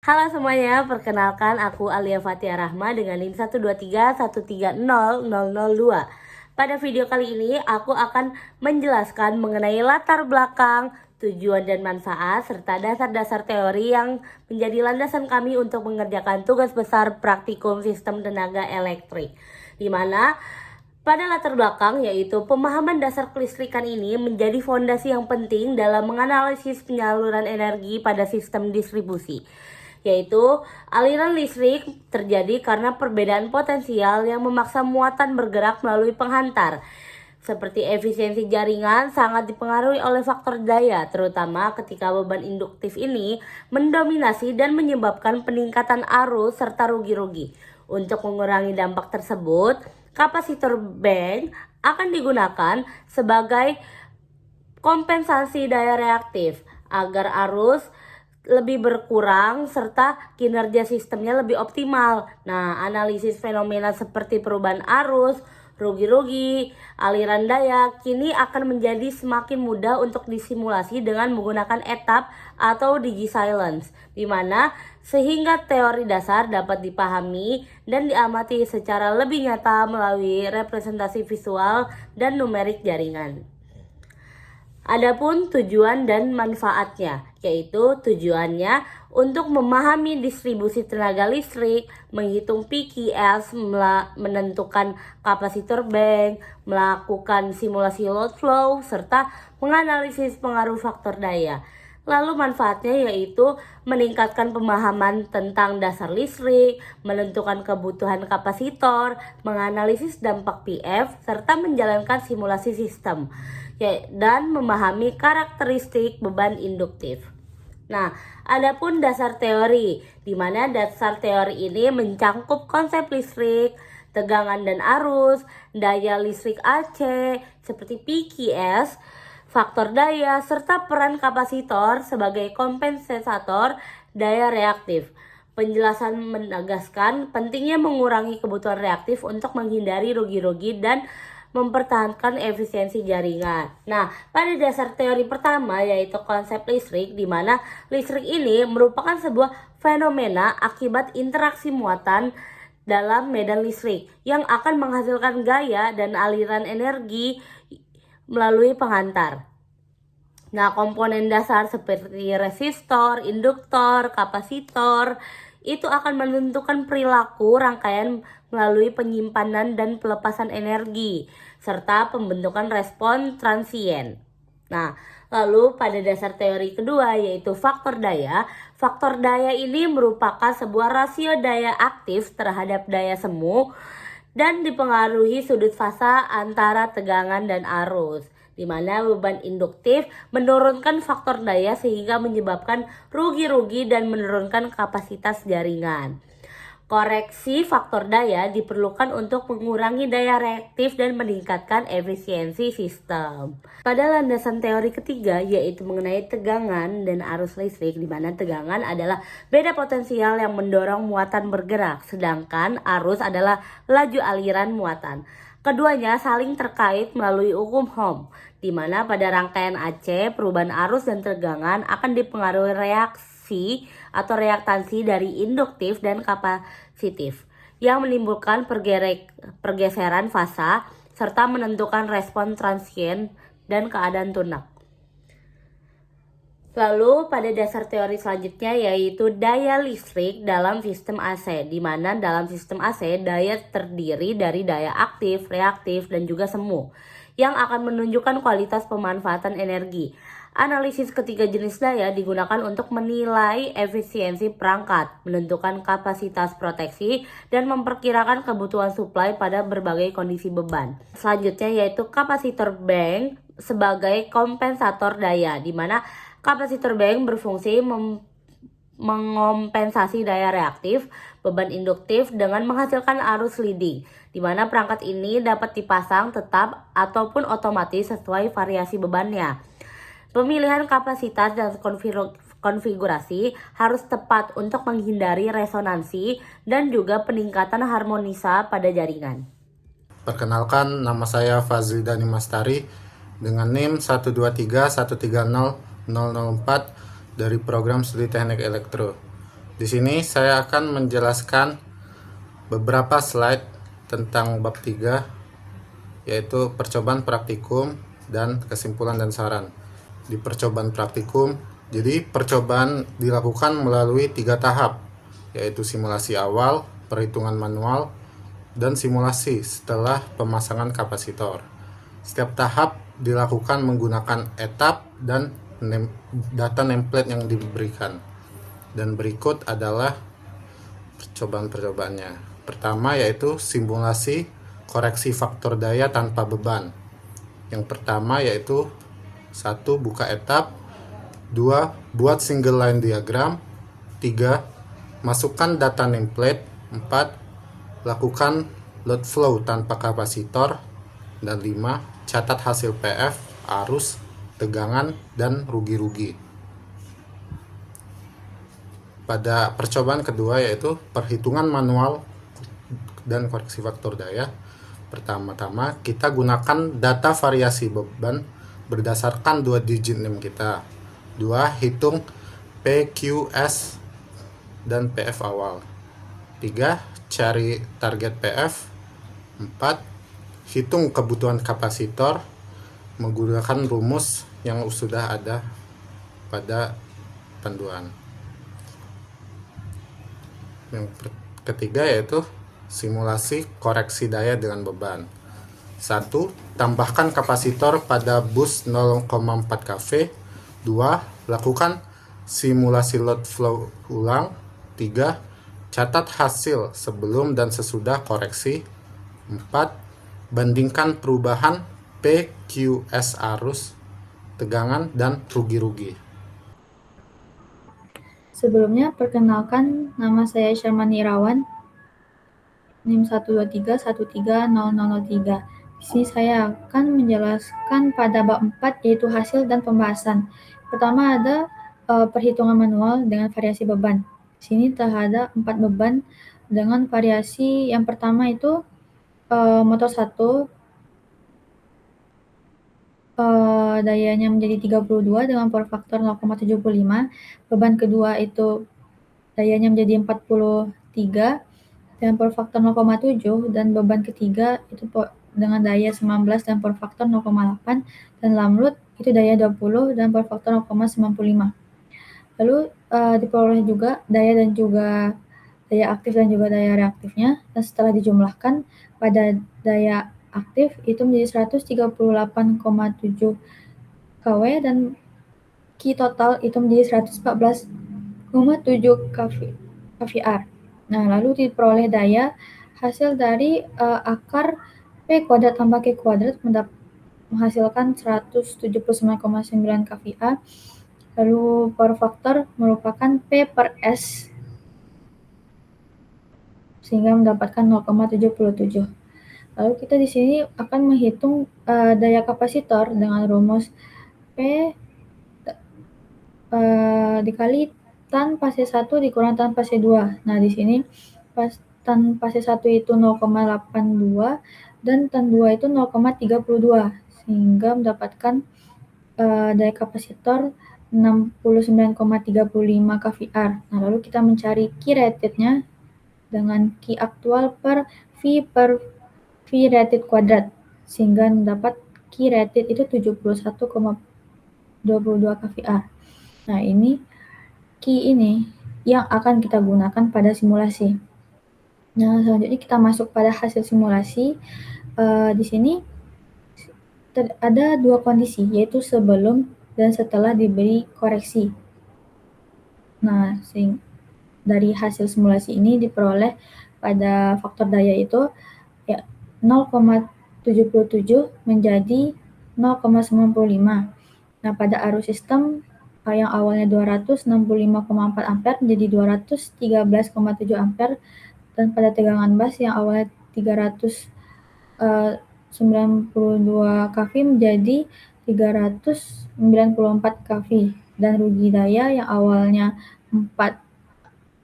Halo semuanya, perkenalkan aku Alia Fatia Rahma dengan NIM 123130002. Pada video kali ini aku akan menjelaskan mengenai latar belakang, tujuan dan manfaat, serta dasar-dasar teori yang menjadi landasan kami untuk mengerjakan tugas besar praktikum sistem tenaga elektrik. Di mana pada latar belakang yaitu pemahaman dasar kelistrikan ini menjadi fondasi yang penting dalam menganalisis penyaluran energi pada sistem distribusi, yaitu aliran listrik terjadi karena perbedaan potensial yang memaksa muatan bergerak melalui penghantar. Seperti efisiensi jaringan sangat dipengaruhi oleh faktor daya, terutama ketika beban induktif ini mendominasi dan menyebabkan peningkatan arus serta rugi-rugi. Untuk mengurangi dampak tersebut, kapasitor bank akan digunakan sebagai kompensasi daya reaktif agar arus lebih berkurang serta kinerja sistemnya lebih optimal. Nah, analisis fenomena seperti perubahan arus, rugi-rugi, aliran daya kini akan menjadi semakin mudah untuk disimulasi dengan menggunakan etap atau digi silence, di mana sehingga teori dasar dapat dipahami dan diamati secara lebih nyata melalui representasi visual dan numerik jaringan. Adapun tujuan dan manfaatnya, yaitu tujuannya untuk memahami distribusi tenaga listrik, menghitung PQS, menentukan kapasitor bank, melakukan simulasi load flow, serta menganalisis pengaruh faktor daya. Lalu manfaatnya yaitu meningkatkan pemahaman tentang dasar listrik, menentukan kebutuhan kapasitor, menganalisis dampak PF, serta menjalankan simulasi sistem, dan memahami karakteristik beban induktif. Nah, adapun dasar teori, di mana dasar teori ini mencangkup konsep listrik, tegangan dan arus, daya listrik AC, seperti PQS, faktor daya, serta peran kapasitor sebagai kompensator daya reaktif. Penjelasan menegaskan pentingnya mengurangi kebutuhan reaktif untuk menghindari rugi-rugi dan mempertahankan efisiensi jaringan. Nah, pada dasar teori pertama yaitu konsep listrik, di mana listrik ini merupakan sebuah fenomena akibat interaksi muatan dalam medan listrik yang akan menghasilkan gaya dan aliran energi melalui penghantar. Nah, komponen dasar seperti resistor, induktor, kapasitor itu akan menentukan perilaku rangkaian melalui penyimpanan dan pelepasan energi serta pembentukan respon transien. Nah, lalu pada dasar teori kedua yaitu faktor daya. Faktor daya ini merupakan sebuah rasio daya aktif terhadap daya semu dan dipengaruhi sudut fasa antara tegangan dan arus, di mana beban induktif menurunkan faktor daya sehingga menyebabkan rugi-rugi dan menurunkan kapasitas jaringan. Koreksi faktor daya diperlukan untuk mengurangi daya reaktif dan meningkatkan efisiensi sistem. Pada landasan teori ketiga yaitu mengenai tegangan dan arus listrik, di mana tegangan adalah beda potensial yang mendorong muatan bergerak, sedangkan arus adalah laju aliran muatan. Keduanya saling terkait melalui hukum Ohm, di mana pada rangkaian AC perubahan arus dan tegangan akan dipengaruhi reaksi atau reaktansi dari induktif dan kapasitif yang menimbulkan pergeseran fasa serta menentukan respon transien dan keadaan tunak. Lalu pada dasar teori selanjutnya yaitu daya listrik dalam sistem AC, di mana dalam sistem AC daya terdiri dari daya aktif, reaktif, dan juga semu yang akan menunjukkan kualitas pemanfaatan energi. Analisis ketiga jenis daya digunakan untuk menilai efisiensi perangkat, menentukan kapasitas proteksi, dan memperkirakan kebutuhan suplai pada berbagai kondisi beban. Selanjutnya yaitu kapasitor bank sebagai kompensator daya, di mana kapasitor bank berfungsi mengompensasi daya reaktif, beban induktif dengan menghasilkan arus leading, di mana perangkat ini dapat dipasang tetap ataupun otomatis sesuai variasi bebannya. Pemilihan kapasitas dan konfigurasi harus tepat untuk menghindari resonansi dan juga peningkatan harmonisa pada jaringan. Perkenalkan, nama saya Fazli Dani Mastari dengan NIM 123130004 dari program studi teknik elektro. Di sini saya akan menjelaskan beberapa slide tentang bab 3, yaitu percobaan praktikum dan kesimpulan dan saran. Di percobaan praktikum, jadi percobaan dilakukan melalui 3 tahap, yaitu simulasi awal, perhitungan manual, dan simulasi setelah pemasangan kapasitor. Setiap tahap dilakukan menggunakan etap dan data template yang diberikan. Dan berikut adalah percobaan-percobaannya. Pertama yaitu simulasi koreksi faktor daya tanpa beban. Yang pertama yaitu 1. Buka etap. 2. Buat single line diagram. 3. Masukkan data template. 4. Lakukan load flow tanpa kapasitor. Dan 5. Catat hasil PF, arus, tegangan, dan rugi-rugi. Pada percobaan kedua yaitu perhitungan manual dan koreksi faktor daya. Pertama-tama kita gunakan data variasi beban berdasarkan 2 digit NIM kita. 2. Hitung PQS dan PF awal. 3. Cari target PF. 4. Hitung kebutuhan kapasitor menggunakan rumus yang sudah ada pada panduan. Yang ketiga yaitu simulasi koreksi daya dengan beban. 1. Tambahkan kapasitor pada bus 0,4 kV. 2. Lakukan simulasi load flow ulang. 3. Catat hasil sebelum dan sesudah koreksi. 4. Bandingkan perubahan PQS arus, tegangan, dan rugi-rugi. Sebelumnya, perkenalkan, nama saya Syarmani Irawan, NIM 123130003. Di sini saya akan menjelaskan pada bab 4, yaitu hasil dan pembahasan. Pertama ada perhitungan manual dengan variasi beban. Di sini telah ada 4 beban dengan variasi. Yang pertama itu motor 1, dayanya menjadi 32 dengan power factor 0,75. Beban kedua itu dayanya menjadi 43 dengan power factor 0,7, dan beban ketiga itu dengan daya 19 dan power factor 0,8, dan lamrut itu daya 20 dan power factor 0,95. Lalu diperoleh juga daya dan juga daya aktif dan juga daya reaktifnya, dan setelah dijumlahkan pada daya aktif itu menjadi 138,7 kW dan Q total itu menjadi 114,7 kVAR. Nah, lalu diperoleh daya hasil dari akar P kuadrat tambah Q kuadrat menghasilkan 179,9 kVA. Lalu power factor merupakan P per S sehingga mendapatkan 0,77. Lalu kita di sini akan menghitung daya kapasitor dengan rumus P dikali tan fase 1 dikurang tan fase 2. Nah, di sini tan fase 1 itu 0,82 dan tan 2 itu 0,32 sehingga mendapatkan daya kapasitor 69,35 kVAR. Nah, lalu kita mencari Q rated-nya dengan Q aktual per V rated kuadrat sehingga mendapat Q rated itu 71,22 kVAR. Nah, ini Q ini yang akan kita gunakan pada simulasi. Nah, selanjutnya kita masuk pada hasil simulasi. Di sini ada 2 kondisi, yaitu sebelum dan setelah diberi koreksi. Nah, dari hasil simulasi ini diperoleh pada faktor daya itu 0,77 menjadi 0,95. Nah, pada arus sistem yang awalnya 265,4 ampere menjadi 213,7 ampere, dan pada tegangan bus yang awalnya 392 kV menjadi 394 kV, dan rugi daya yang awalnya 4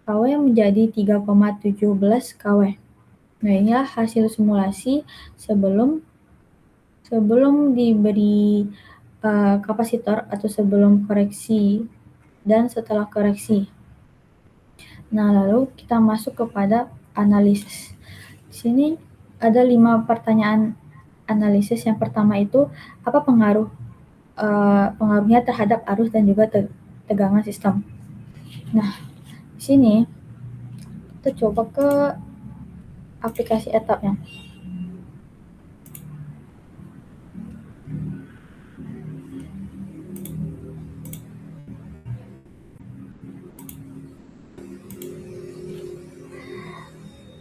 kW menjadi 3,17 kW. Nah, inilah hasil simulasi sebelum diberi kapasitor atau sebelum koreksi dan setelah koreksi. Nah, lalu kita masuk kepada analisis. Di sini ada 5 pertanyaan analisis. Yang pertama itu, apa pengaruhnya terhadap arus dan juga tegangan sistem. Nah, di sini kita coba ke aplikasi etapnya.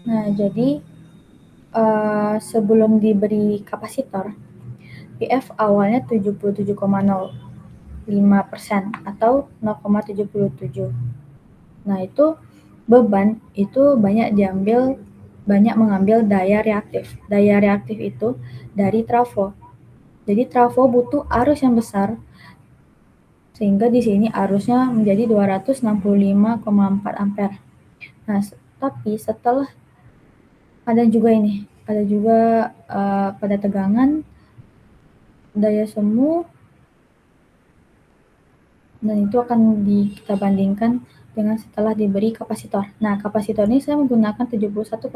Nah, jadi sebelum diberi kapasitor, PF awalnya 77,05% atau 0,77. Nah, itu beban itu banyak mengambil daya reaktif. Daya reaktif itu dari trafo. Jadi trafo butuh arus yang besar sehingga di sini arusnya menjadi 265,4 ampere. Nah, tapi setelah ada juga pada tegangan daya semu, dan itu akan kita bandingkan dengan setelah diberi kapasitor. Nah, kapasitor ini saya menggunakan 71,22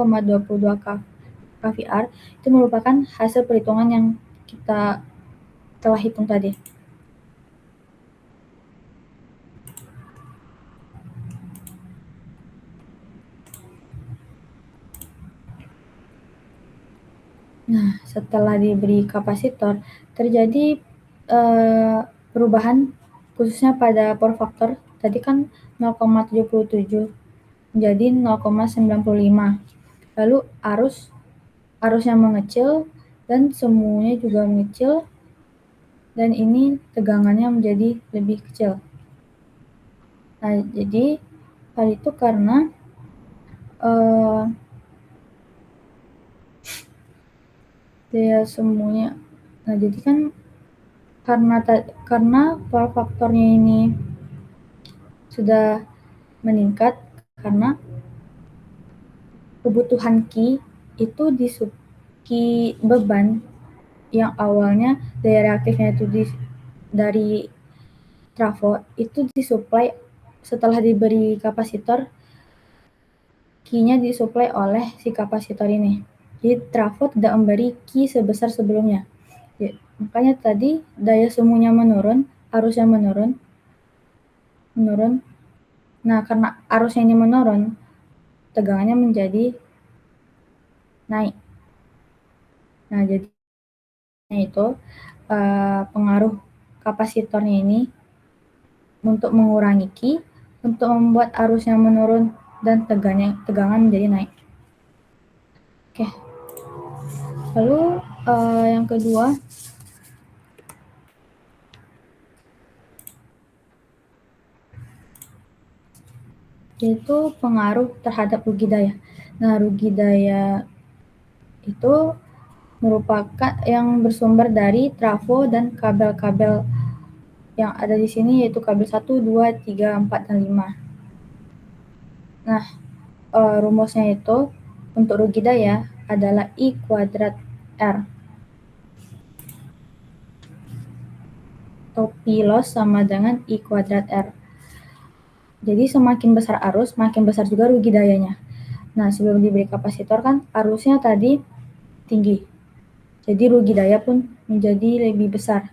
kVAR, itu merupakan hasil perhitungan yang kita telah hitung tadi. Nah, setelah diberi kapasitor, terjadi perubahan khususnya pada power factor. Tadi kan 0,77 menjadi 0,95. Lalu arusnya mengecil dan semuanya juga mengecil, dan ini tegangannya menjadi lebih kecil. Nah, jadi hal itu karena daya semuanya. Nah, jadi kan karena power faktornya ini sudah meningkat karena kebutuhan Q itu Q beban yang awalnya daya reaktifnya itu dari trafo itu disuplai setelah diberi kapasitor, Q-nya disuplai oleh si kapasitor ini. Jadi trafo tidak memberi Q sebesar sebelumnya. Ya, makanya tadi daya semuanya menurun, arusnya menurun. Nah, karena arusnya ini menurun, tegangannya menjadi naik. Nah, jadi itu pengaruh kapasitornya ini untuk mengurangi Q, untuk membuat arusnya menurun dan tegangan menjadi naik. Oke. Lalu yang kedua, yaitu pengaruh terhadap rugi daya. Nah, rugi daya itu merupakan yang bersumber dari trafo dan kabel-kabel yang ada di sini, yaitu kabel 1, 2, 3, 4, dan 5. Nah, rumusnya itu untuk rugi daya adalah I kuadrat R. Atau P loss sama dengan I kuadrat R. Jadi semakin besar arus, makin besar juga rugi dayanya. Nah, sebelum diberi kapasitor kan arusnya tadi tinggi. Jadi rugi daya pun menjadi lebih besar.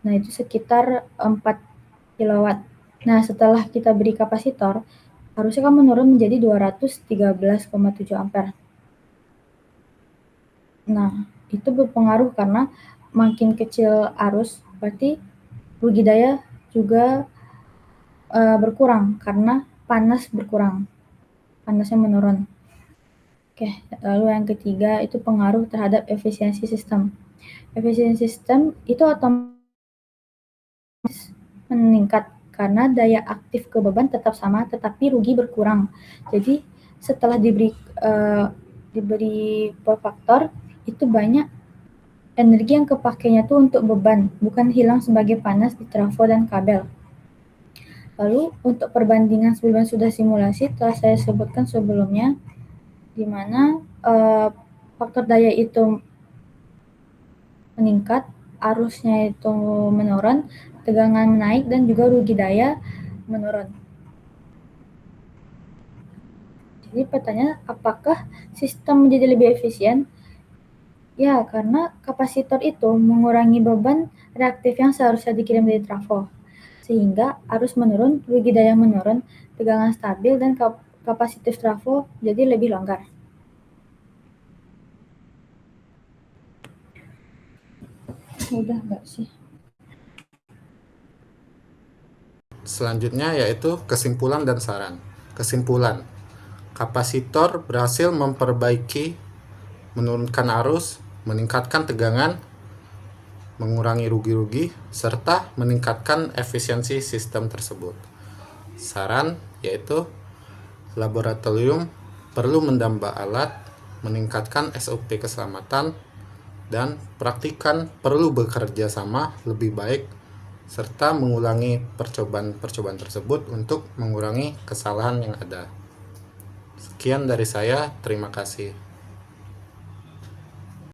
Nah, itu sekitar 4 kilowatt. Nah, setelah kita beri kapasitor, arusnya kan menurun menjadi 213,7 ampere. Nah, itu berpengaruh karena makin kecil arus, berarti rugi daya juga berkurang karena panas berkurang, panasnya menurun. Oke, lalu yang ketiga itu pengaruh terhadap efisiensi sistem. Efisiensi sistem itu otomatis meningkat karena daya aktif ke beban tetap sama tetapi rugi berkurang. Jadi setelah diberi power factor, itu banyak energi yang kepakainya tuh untuk beban, bukan hilang sebagai panas di trafo dan kabel. Lalu untuk perbandingan sebelumnya sudah simulasi telah saya sebutkan sebelumnya, di mana faktor daya itu meningkat, arusnya itu menurun, tegangan naik, dan juga rugi daya menurun. Jadi pertanyaan, apakah sistem menjadi lebih efisien? Ya, karena kapasitor itu mengurangi beban reaktif yang seharusnya dikirim dari trafo, sehingga arus menurun, rugi daya menurun, tegangan stabil, dan kapasitif trafo jadi lebih longgar. Udah nggak sih? Selanjutnya yaitu kesimpulan dan saran. Kesimpulan, kapasitor berhasil memperbaiki, menurunkan arus, meningkatkan tegangan, mengurangi rugi-rugi, serta meningkatkan efisiensi sistem tersebut. Saran yaitu laboratorium perlu menambah alat, meningkatkan SOP keselamatan, dan praktikan perlu bekerja sama lebih baik serta mengulangi percobaan-percobaan tersebut untuk mengurangi kesalahan yang ada. Sekian dari saya, terima kasih.